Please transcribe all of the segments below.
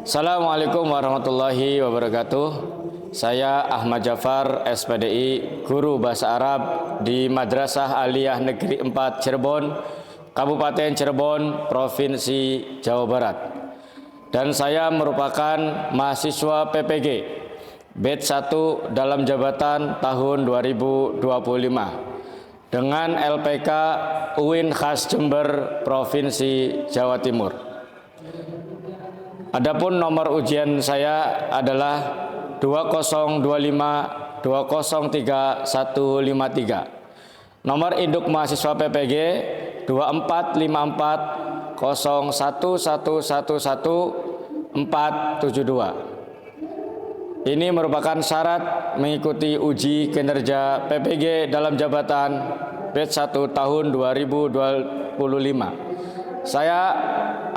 Assalamualaikum warahmatullahi wabarakatuh. Saya Ahmad Jafar, SPDI, guru bahasa Arab di Madrasah Aliyah Negeri 4 Cirebon, Kabupaten Cirebon, Provinsi Jawa Barat. Dan saya merupakan mahasiswa PPG batch 1 dalam jabatan tahun 2025 dengan LPK UIN Khas Jember, Provinsi Jawa Timur. Adapun nomor ujian saya adalah 2025-203-153. Nomor induk mahasiswa PPG 245401111472. Ini merupakan syarat mengikuti uji kinerja PPG dalam jabatan batch 1 tahun 2025. Saya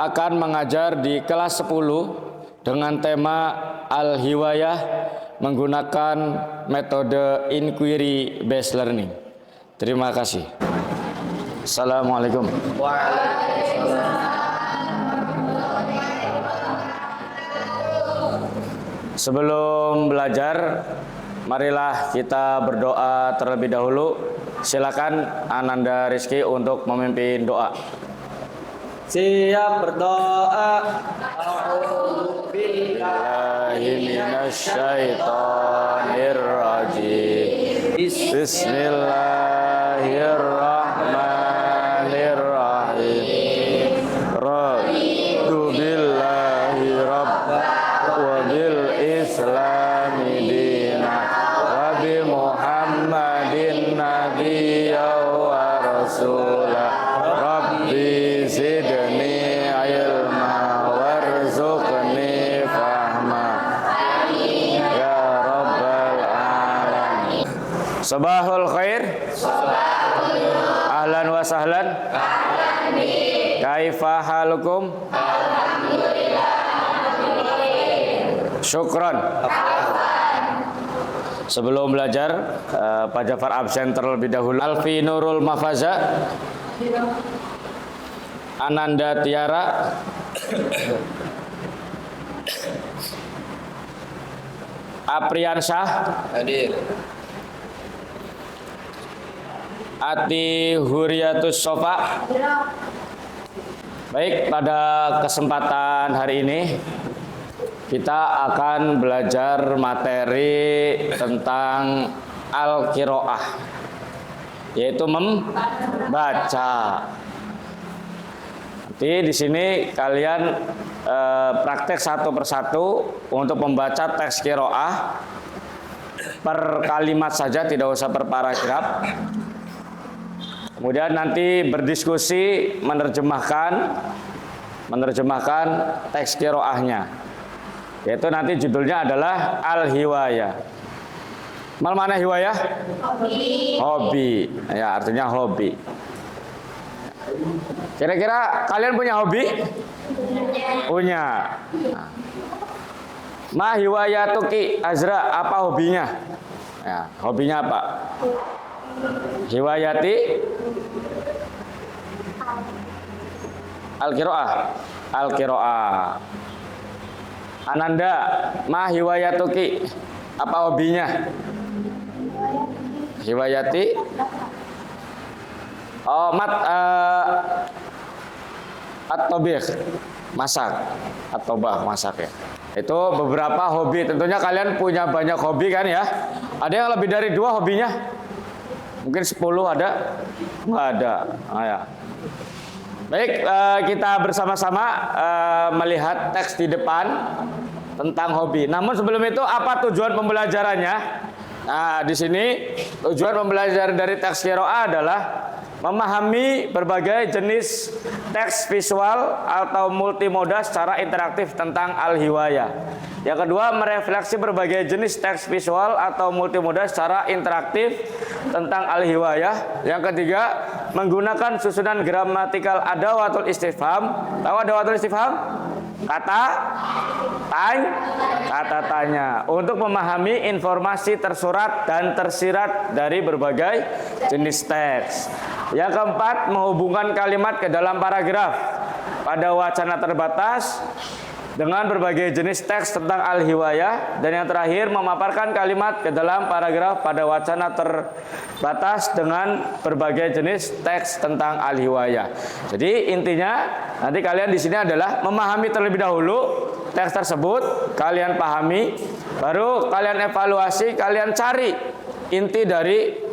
akan mengajar di kelas 10 dengan tema Al-Hiwayah menggunakan metode Inquiry Based Learning. Terima kasih. Assalamualaikum. Sebelum belajar, marilah kita berdoa terlebih dahulu. Silakan Ananda Rizky untuk memimpin doa. Siap berdoa. A'udzubillahi minasyaitonirrajim. Bismillahirrahmanirrahim. Radu billahi rabba wa bil islami dina wa bi muhammadin nabiyya wa rasulah. Rabbi zidni ilma warzuqni fahma ya rabbal alamin. Sabahul khair. Ahlan wa sahlan. Kaifa halukum? Syukran. Sebelum belajar, Pak Jafar absen terlebih dahulu. Alfi Nurul Mafaza, Ananda Tiara, Apriansyah Hadir. Ati Huriatus Sofa. Baik, pada kesempatan hari ini kita akan belajar materi tentang Al-Qiraah, yaitu membaca. Nanti di sini kalian praktek satu persatu untuk membaca teks qiraah per kalimat saja, tidak usah per paragraf. Kemudian nanti berdiskusi menerjemahkan teks qiraahnya, yaitu nanti judulnya adalah Al-Hiwayah. Mana hiwayah? Hobi. Ya, artinya hobi. Kira-kira kalian punya hobi? Punya. Ma hiwayatuki Azra, apa hobinya? Ya, hobinya apa? Hiwayati Al-Qiraah. Al-Qiraah. Ananda, ma hiwayatuki, apa hobinya? Hiwayati. Oh, at-tobikh, masak. At-tobah, masak ya. Itu beberapa hobi. Tentunya kalian punya banyak hobi kan ya? Ada yang lebih dari 2 hobinya? Mungkin 10 ada? Nggak ada. Oh, ya. Baik, kita bersama-sama melihat teks di depan tentang hobi. Namun sebelum itu, apa tujuan pembelajarannya? Nah, di sini tujuan pembelajaran dari teks qiraah adalah memahami berbagai jenis teks visual atau multimoda secara interaktif tentang Al-Hiwayah. Yang kedua, merefleksi berbagai jenis teks visual atau multimoda secara interaktif tentang Al-Hiwayah. Yang ketiga, menggunakan susunan gramatikal adawatul istifham. Tahu adawatul istifham? Kata tanya untuk memahami informasi tersurat dan tersirat dari berbagai jenis teks. Yang keempat, menghubungkan kalimat ke dalam paragraf pada wacana terbatas dengan berbagai jenis teks tentang al-hiwayah, dan yang terakhir memaparkan kalimat ke dalam paragraf pada wacana terbatas dengan berbagai jenis teks tentang al-hiwayah. Jadi intinya nanti kalian di sini adalah memahami terlebih dahulu teks tersebut, kalian pahami, baru kalian evaluasi, kalian cari inti dari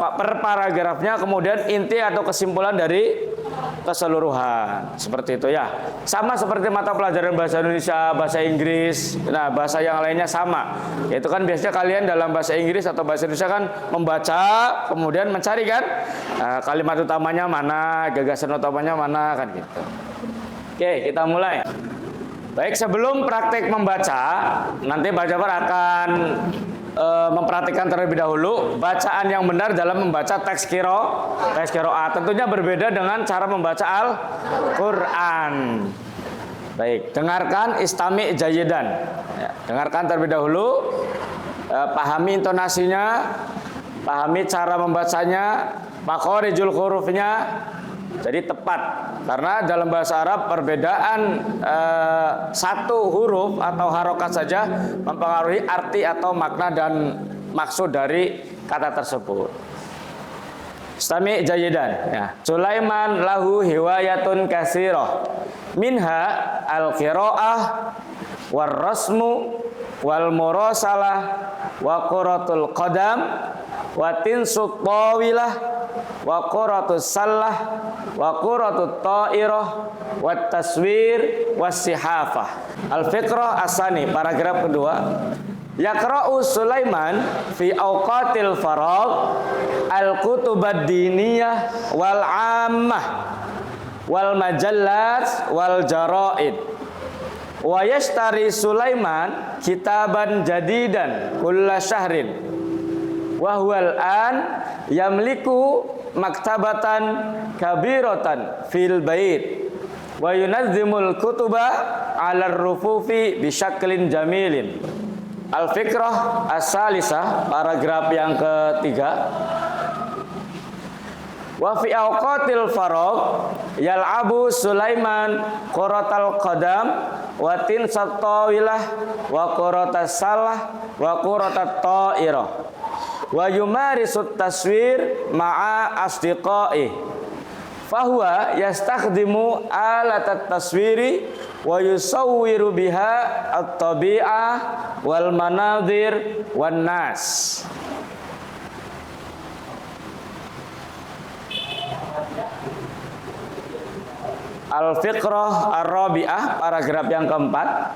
per paragrafnya, kemudian inti atau kesimpulan dari keseluruhan. Seperti itu ya. Sama seperti mata pelajaran bahasa Indonesia, bahasa Inggris, nah bahasa yang lainnya sama. Itu kan biasanya kalian dalam bahasa Inggris atau bahasa Indonesia kan membaca, kemudian mencari kan kalimat utamanya mana, gagasan utamanya mana, kan gitu. Oke, kita mulai. Baik, sebelum praktek membaca, nanti Bajabar akan memperhatikan terlebih dahulu bacaan yang benar dalam membaca teks qiraat. Tentunya berbeda dengan cara membaca Al-Quran. Baik, dengarkan istami' jayidan. Ya, dengarkan terlebih dahulu, pahami intonasinya, pahami cara membacanya, makhorijul hurufnya. Jadi tepat, karena dalam bahasa Arab perbedaan satu huruf atau harokat saja mempengaruhi arti atau makna dan maksud dari kata tersebut. Istami' jayidan. Ya. Sulaiman lahu hiwayatun katsirah. Minha al-qiraah war-rasmu wal murasalah wa qiratul qadam wa tinsut tawilah wa qiratus sallah wa qiratut ta'irah wa taswir was-sihafah. Al-fiqrah asani, paragraf kedua. Yaqra'u Sulaiman fi awqatil faragh al-kutubad diniyah wal 'ammah wal majallat wal jaraid. Wa yashtari Sulaiman kitaban jadidan kulla syahrin. Wa huwal an yamliku maktabatan kabiratan fil bait wa yunazzimul kutuba 'ala ar-rufufi bi syaklin jamilin. Al-fiqrah as-salisah, paragraf yang ketiga. Wa fi awqatil faragh yal'abu Sulaiman qiratal qadam wa tinsat tawilah wa qiratas salah wa qiratat ta'irah wa yumarisut taswir ma'a asdiqai fahuwa yastakhdimu alatat taswiri wa yusawwiru biha at-tabi'ah wal manadir wan nas. Al-fiqrah ar-rabi'ah, paragraf yang keempat.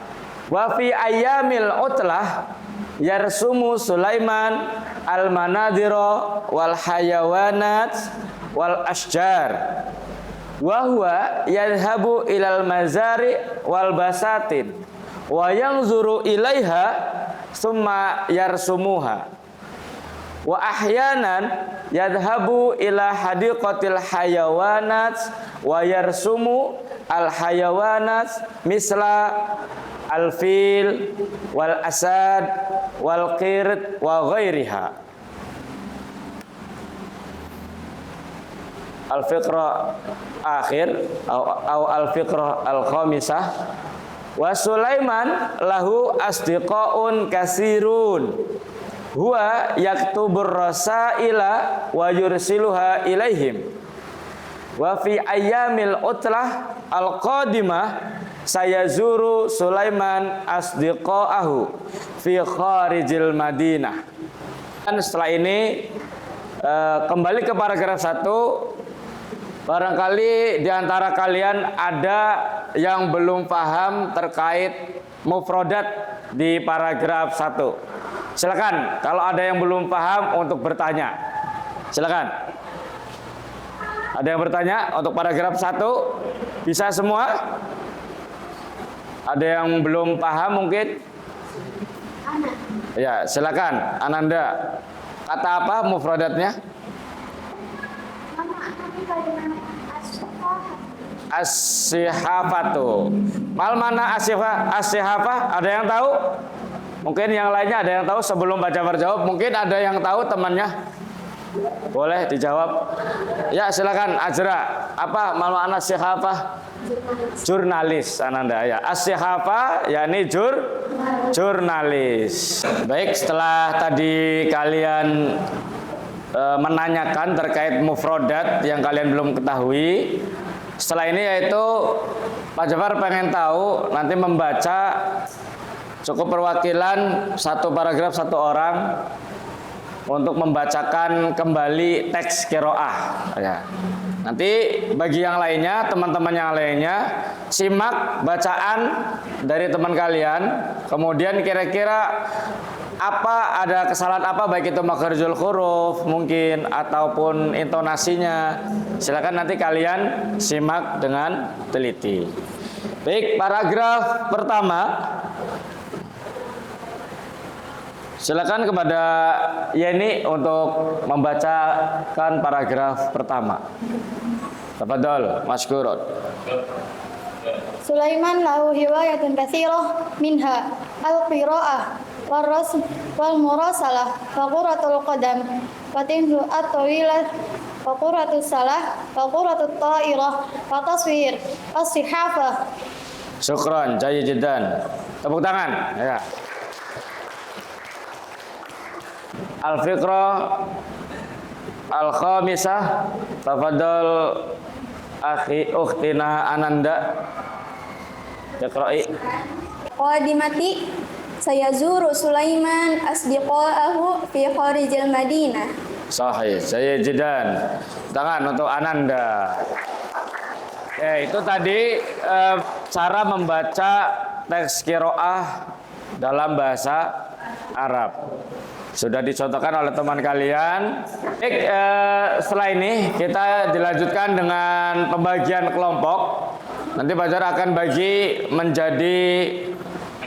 Wa fi ayyamil utlah yarsumu Sulaiman al-manadira wal hayawanat wal asjar wa huwa yadhhabu ilal mazari wal basatin wa yanzuru ilaiha summa yarsumuha wa ahyanan yadhhabu ila hadiqatil hayawanat wa yarsumu al hayawanat misla al fil wal asad wal qirt wa ghairiha. Al-fiqrah akhir atau al-fiqrah al-khamisah. Wa Sulaiman lahu asdiqaun kasirun huwa yaktubur rasaila wa yursiluha ilaihim. Wa fi ayyamil utlah al-qadimah sayazuru Sulaiman asdiqaahu fi kharijil Madinah. Dan setelah ini kembali ke paragraf 1. Barangkali di antara kalian ada yang belum paham terkait mufradat di paragraf 1. Silakan, kalau ada yang belum paham untuk bertanya. Silakan. Ada yang bertanya untuk paragraf 1? Bisa semua? Ada yang belum paham mungkin? Ya, silakan Ananda. Kata apa mufradatnya? As-sihafatu. Mal mana as-sihafah? Ada yang tahu? Mungkin yang lainnya ada yang tahu sebelum baca berjawab. Mungkin ada yang tahu temannya. Boleh dijawab. Ya, silakan Azra. Apa mal mana as-sihafah? Jurnalis Ananda ya. As-sihafah yakni jurnalis. Baik, setelah tadi kalian menanyakan terkait mufrodat yang kalian belum ketahui, setelah ini yaitu Pak Jafar pengen tahu nanti membaca cukup perwakilan satu paragraf satu orang untuk membacakan kembali teks qiraah ya. Nanti bagi yang lainnya, teman-teman yang lainnya, simak bacaan dari teman kalian, kemudian kira-kira apa, ada kesalahan apa, baik itu makharijul huruf mungkin ataupun intonasinya, silakan nanti kalian simak dengan teliti. Baik, paragraf pertama. Silakan kepada Yeni untuk membacakan paragraf pertama. Tafadhol, masykurun. Sulaiman lahu hiwayatun katsirah minha al-qira'ah war-rasm wal murasalah wa qurratul qadam wa tinhu at-tawilah wa qurratus salah wa qurratut ta'irah wa taswir as-sihafah. Syukran, jayyid jiddan. Tepuk tangan ya. Al-fiqrah al-khamisah, tafadhol akhi ukhtina Ananda. Iqra'i. Qadimati sayazuru Sulaiman asdiqa'ahu fi kharijil Madinah. Sahih, saya jidan. Tangan untuk Ananda. Ya, itu tadi cara membaca teks qiraah dalam bahasa Arab. Sudah dicontohkan oleh teman kalian. Baik, setelah ini kita dilanjutkan dengan pembagian kelompok. Nanti Fajar akan bagi menjadi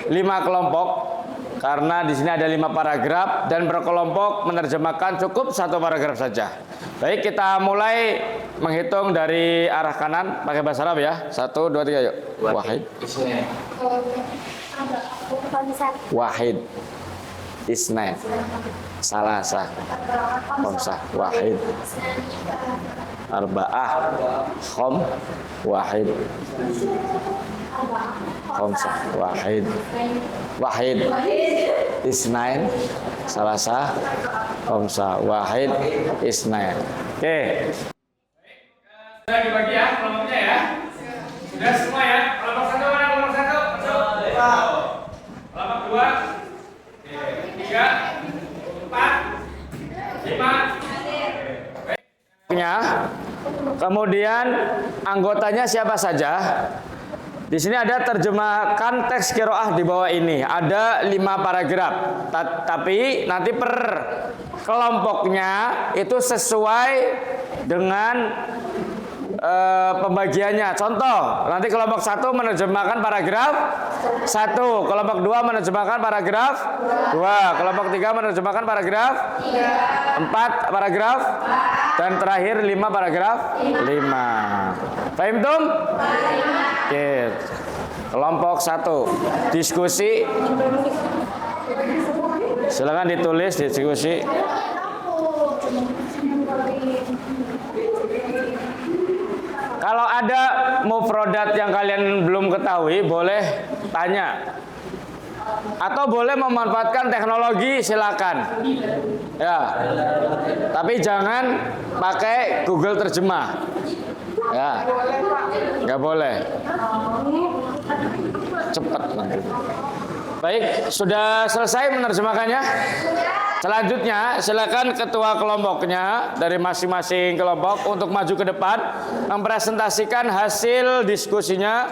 5 kelompok karena di sini ada 5 paragraf dan berkelompok menerjemahkan cukup 1 paragraf saja. Baik, kita mulai menghitung dari arah kanan pakai bahasa Arab ya. 1, 2, 3 yuk. Wahid. Wahid. Isnain, salasah, khamsah, wahid, arba'ah, wahid, khamsah, wahid, isnain, salasah, khamsah, wahid, isnain. Oke. Sudah dibagi ya kelompoknya ya. Sudah semua ya. Kelompok 1 mana kelompok 1? Kelompok 2. 3, 4, 5. Kemudian anggotanya siapa saja? Di sini ada terjemahkan teks qiraah di bawah ini. Ada 5 paragraf. Tapi nanti per kelompoknya itu sesuai dengan pembagiannya. Contoh, nanti kelompok 1 menerjemahkan paragraf 1, kelompok 2 menerjemahkan paragraf 2, kelompok 3 menerjemahkan paragraf 4 paragraf, dan terakhir 5 paragraf 5. Paham tum? Oke. Kelompok 1 diskusi. Silakan ditulis diskusi. Kalau ada mufrodat yang kalian belum ketahui, boleh tanya. Atau boleh memanfaatkan teknologi, silakan. Ya. Tapi jangan pakai Google terjemah. Ya. Nggak boleh. Cepat nanti. Baik, sudah selesai menerjemahkannya? Selanjutnya, silakan ketua kelompoknya dari masing-masing kelompok untuk maju ke depan mempresentasikan hasil diskusinya,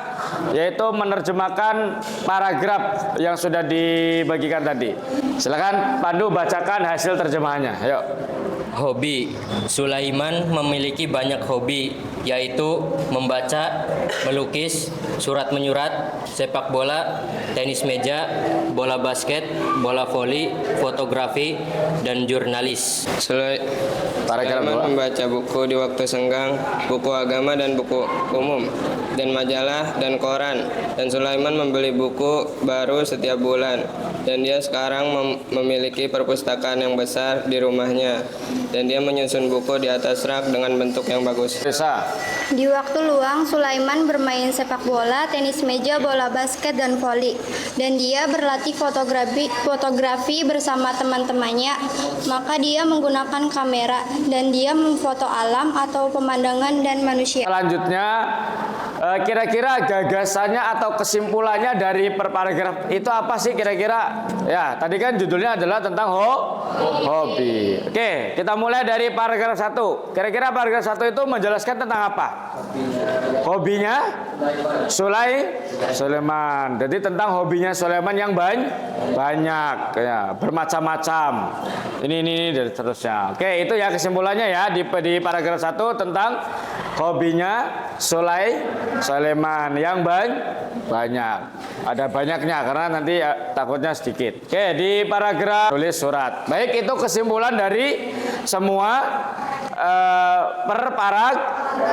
yaitu menerjemahkan paragraf yang sudah dibagikan tadi. Silakan Pandu bacakan hasil terjemahannya. Ayo. Hobi. Sulaiman memiliki banyak hobi, yaitu membaca, melukis, surat menyurat, sepak bola, tenis meja, bola basket, bola voli, fotografi, dan jurnalis. Paragraf Sulaiman 2. membaca buku di waktu senggang, buku agama dan buku umum, dan majalah dan koran. Dan Sulaiman membeli buku baru setiap bulan. Dan dia sekarang memiliki perpustakaan yang besar di rumahnya. Dan dia menyusun buku di atas rak dengan bentuk yang bagus. Bisa. Di waktu luang, Sulaiman bermain sepak bola, tenis meja, bola basket, dan voli. Dan dia berlatih fotografi bersama teman-temannya. Maka dia menggunakan kamera dan dia memfoto alam atau pemandangan dan manusia. Selanjutnya, kira-kira gagasannya atau kesimpulannya dari per paragraf itu apa sih kira-kira? Ya, tadi kan judulnya adalah tentang hobi. Oke, kita mulai dari paragraf 1. Kira-kira paragraf 1 itu menjelaskan tentang apa? Hobinya Sulaiman. Jadi tentang hobinya Sulaiman yang banyak, ya, bermacam-macam. Ini dan seterusnya. Oke, itu ya kesimpulannya ya di paragraf 1 tentang hobinya Sulaiman yang banyak. Ada banyaknya karena nanti ya, takutnya sedikit. Oke, di paragraf tulis surat. Baik, itu kesimpulan dari semua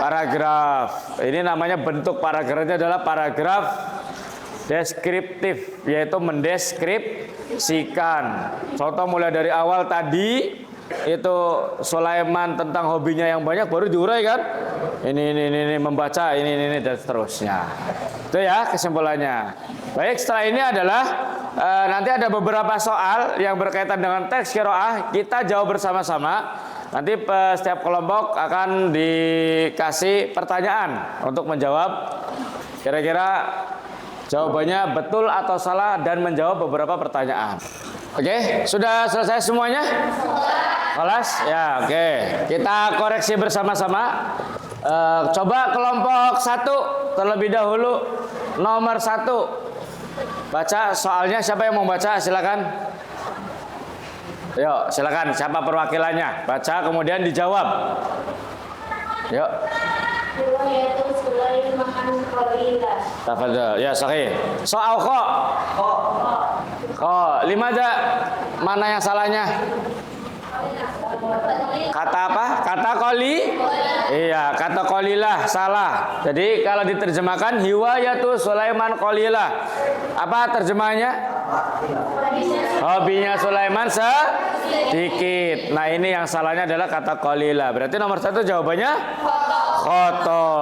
paragraf. Ini namanya bentuk paragrafnya adalah paragraf deskriptif, yaitu mendeskripsikan. Contoh mulai dari awal tadi itu Sulaiman tentang hobinya yang banyak baru diuraikan. Ini membaca ini dan seterusnya. Itu ya kesimpulannya. Baik, setelah ini adalah nanti ada beberapa soal yang berkaitan dengan teks qiraah. Kita jawab bersama-sama. Nanti setiap kelompok akan dikasih pertanyaan untuk menjawab kira-kira jawabannya betul atau salah dan menjawab beberapa pertanyaan. Oke, sudah selesai semuanya? Kelas? Ya, oke. Kita koreksi bersama-sama. Coba kelompok 1 terlebih dahulu, nomor 1. Baca soalnya, siapa yang mau baca? Silakan. Yuk, silakan. Siapa perwakilannya? Baca kemudian dijawab. Yuk. Tafadhol. Ya, sahih. Soal kok. Limadha. Mana yang salahnya? Kata apa? Kata qoli? Iya, kata qolilah salah. Jadi kalau diterjemahkan hiwayatu Sulaiman qolilah. Apa terjemahannya? Hobinya Sulaiman sedikit. Nah, ini yang salahnya adalah kata qolilah. Berarti nomor 1 jawabannya khoto.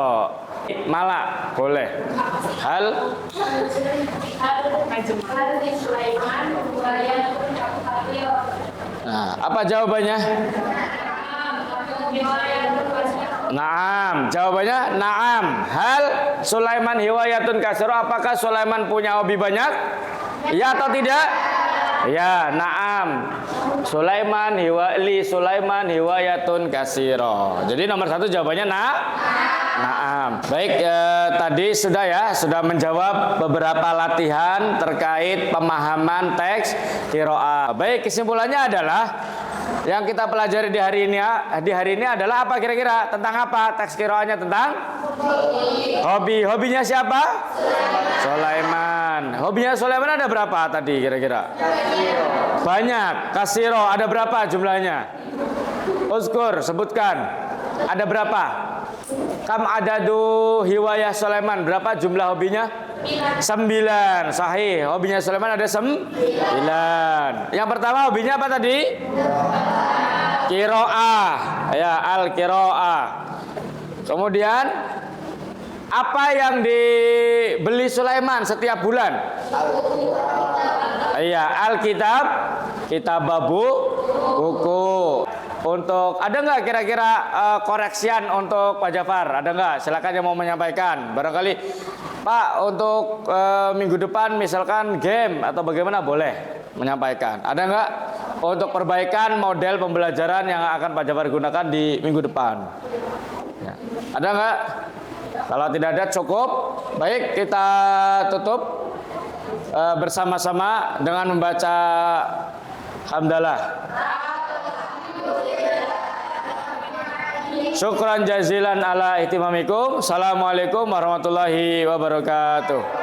Malah boleh. Nah, apa jawabannya? Naam, jawabannya naam. Hal Sulaiman hiwayatun kasiro. Apakah Sulaiman punya hobi banyak? Ya atau tidak? Ya, naam. Sulaiman hiwayatun kasiro. Jadi nomor 1 jawabannya naam. Baik, tadi sudah menjawab beberapa latihan terkait pemahaman teks qiraah. Baik, kesimpulannya adalah yang kita pelajari di hari ini adalah apa kira-kira? Tentang apa teks qiraahnya? Tentang hobi. Hobinya siapa? Sulaiman. Hobinya Sulaiman ada berapa tadi kira-kira? Banyak. Kasiro ada berapa jumlahnya? Uzkur, sebutkan. Ada berapa? Kam adadu hiwayah Sulaiman. Berapa jumlah hobinya? 9. Sahih. Hobinya Sulaiman ada 9. Yang pertama hobinya apa tadi? Qiraah. Ya, al-qiraah. Kemudian apa yang dibeli Sulaiman setiap bulan? Iya, Alkitab, kitab buku. Untuk ada nggak kira-kira koreksian untuk Pak Jafar? Ada nggak? Silakan yang mau menyampaikan. Barangkali Pak untuk minggu depan misalkan game atau bagaimana boleh menyampaikan. Ada nggak untuk perbaikan model pembelajaran yang akan Pak Jafar gunakan di minggu depan? Ya. Ada nggak? Kalau tidak ada cukup. Baik, kita tutup bersama-sama dengan membaca hamdalah. Syukran jazilan ala ihtimamikum. Assalamualaikum warahmatullahi wabarakatuh.